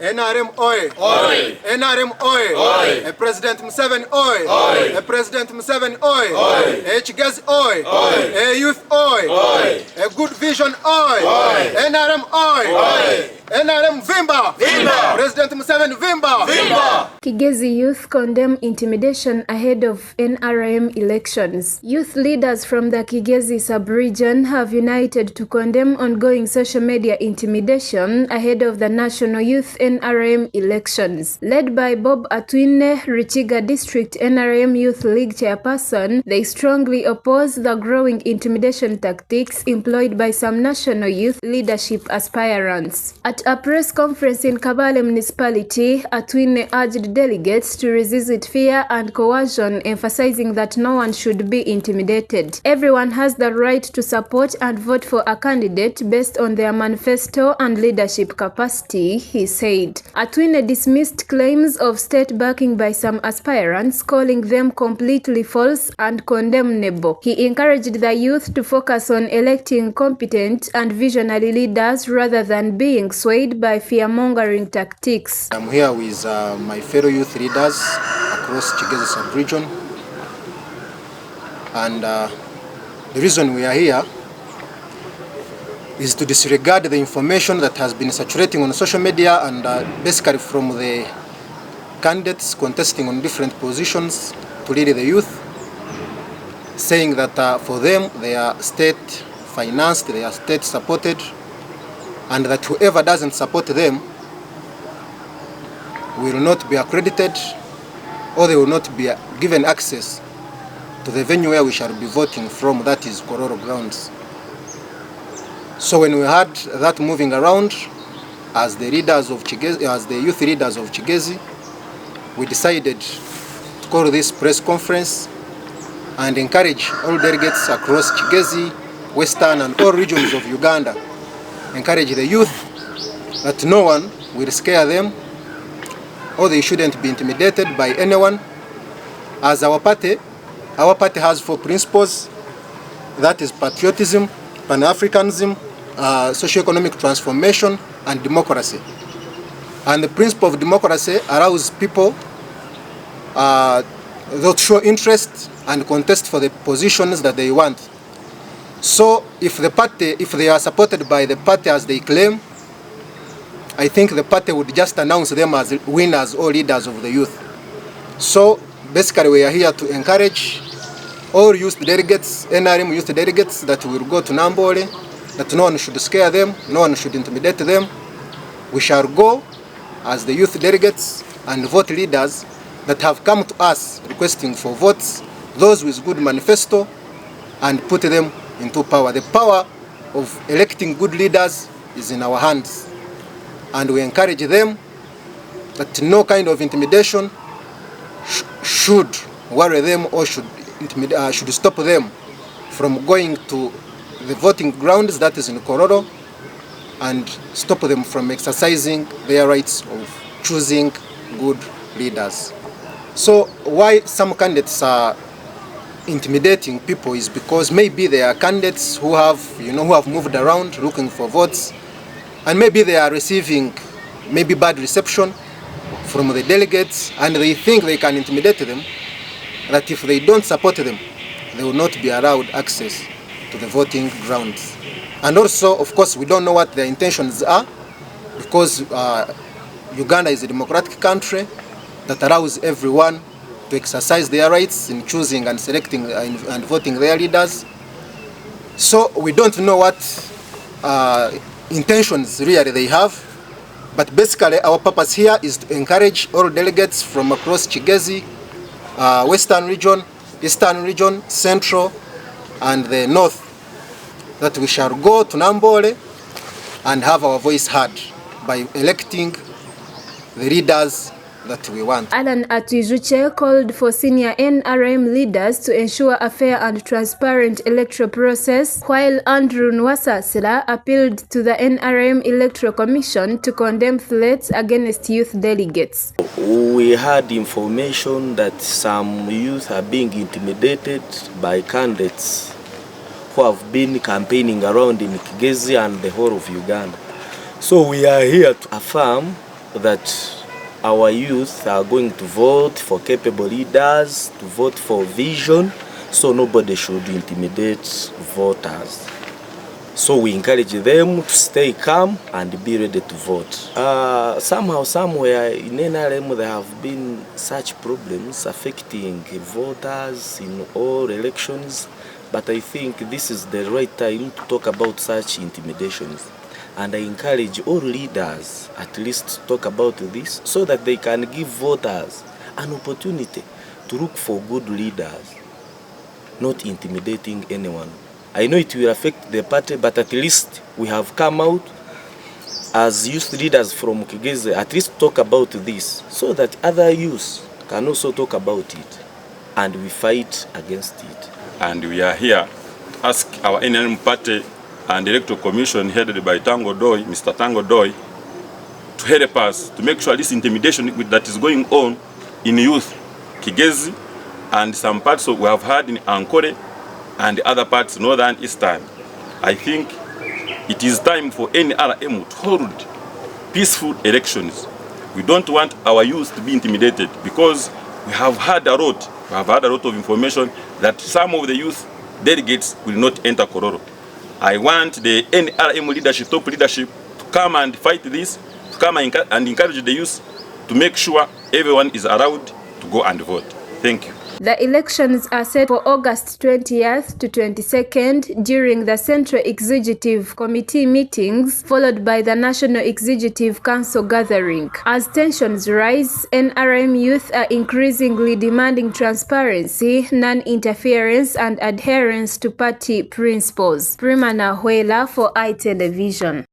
NRM oil! Oil! NRM oil! Oil! President Museveni oil! Oil! President Museveni oil! Oil! Kigezi oil! Oil! Youth oil! Oil! Good vision oil! Oil! NRM oil! Oil! NRM Vimba! Vimba! President Museveni Vimba! Vimba! Kigezi youth condemn intimidation ahead of NRM elections. Youth leaders from the Kigezi sub-region have united to condemn ongoing social media intimidation ahead of the National Youth NRM elections. Led by Bob Atwine, Richiga District NRM Youth League chairperson, they strongly oppose the growing intimidation tactics employed by some national youth leadership aspirants. At a press conference in Kabale municipality, Atwine urged delegates to resist fear and coercion, emphasizing that no one should be intimidated. Everyone has the right to support and vote for a candidate based on their manifesto and leadership capacity, he said. Atwine dismissed claims of state backing by some aspirants, calling them completely false and condemnable. He encouraged the youth to focus on electing competent and visionary leaders rather than being swayed by fear-mongering tactics. I'm here with my fellow youth leaders across Kigezi sub-region, and the reason we are here is to disregard the information that has been circulating on social media and basically from the candidates contesting on different positions to lead the youth, saying that for them they are state financed, they are state supported, and that whoever doesn't support them will not be accredited, or they will not be given access to the venue where we shall be voting from, that is Kororo grounds. So when we had that moving around, as the leaders of Kigezi, as the youth leaders of Kigezi, we decided to call this press conference and encourage all delegates across Kigezi, Western and all regions of Uganda, encourage the youth that no one will scare them, or they shouldn't be intimidated by anyone, as our party has 4 principles, that is patriotism, Pan-Africanism, socio-economic transformation, and democracy. And the principle of democracy allows people to show interest and contest for the positions that they want. So if they are supported by the party as they claim, I think the party would just announce them as winners or leaders of the youth. So basically we are here to encourage all youth delegates, NRM youth delegates, that will go to Nambole, that no one should scare them, no one should intimidate them. We shall go as the youth delegates and vote leaders that have come to us requesting for votes, those with good manifesto, and put them into power. The power of electing good leaders is in our hands, and we encourage them that no kind of intimidation should worry them or should stop them from going to the voting grounds, that is in Kororo, and stop them from exercising their rights of choosing good leaders. So why some candidates are intimidating people is because maybe they are candidates who have moved around looking for votes, and maybe they are receiving bad reception from the delegates, and they think they can intimidate them, that if they don't support them, they will not be allowed access to the voting grounds. And also, of course, we don't know what their intentions are, because Uganda is a democratic country that allows everyone to exercise their rights in choosing and selecting and voting their leaders. So we don't know what intentions really they have, but basically our purpose here is to encourage all delegates from across Kigezi, Western region, Eastern region, Central, and the North, that we shall go to Nambole and have our voice heard by electing the leaders that we want. Alan Atuijuche called for senior NRM leaders to ensure a fair and transparent electoral process, while Andrew Nwasasira appealed to the NRM Electoral Commission to condemn threats against youth delegates. We had information that some youth are being intimidated by candidates who have been campaigning around in Kigezi and the whole of Uganda. So we are here to affirm that our youth are going to vote for capable leaders, to vote for vision, so nobody should intimidate voters. So we encourage them to stay calm and be ready to vote. Somehow, somewhere in NRM there have been such problems affecting voters in all elections, but I think this is the right time to talk about such intimidations. And I encourage all leaders at least to talk about this so that they can give voters an opportunity to look for good leaders, not intimidating anyone. I know it will affect the party, but at least we have come out as youth leaders from Kigezi, at least talk about this so that other youths can also talk about it and we fight against it. And we are here to ask our NRM party and Electoral Commission headed by Mr. Tango Doi, to help us to make sure this intimidation that is going on in youth, Kigezi, and some parts we have had in Ankole and other parts, northern eastern. I think it is time for NRM to hold peaceful elections. We don't want our youth to be intimidated because we have had a lot of information that some of the youth delegates will not enter Kororo. I want the NRM leadership, top leadership, to come and fight this, to come and encourage the youth to make sure everyone is allowed to go and vote. Thank you. The elections are set for August 20th to 22nd during the Central Executive Committee meetings, followed by the National Executive Council gathering. As tensions rise, NRM youth are increasingly demanding transparency, non-interference, and adherence to party principles. Primana Huela for iTelevision.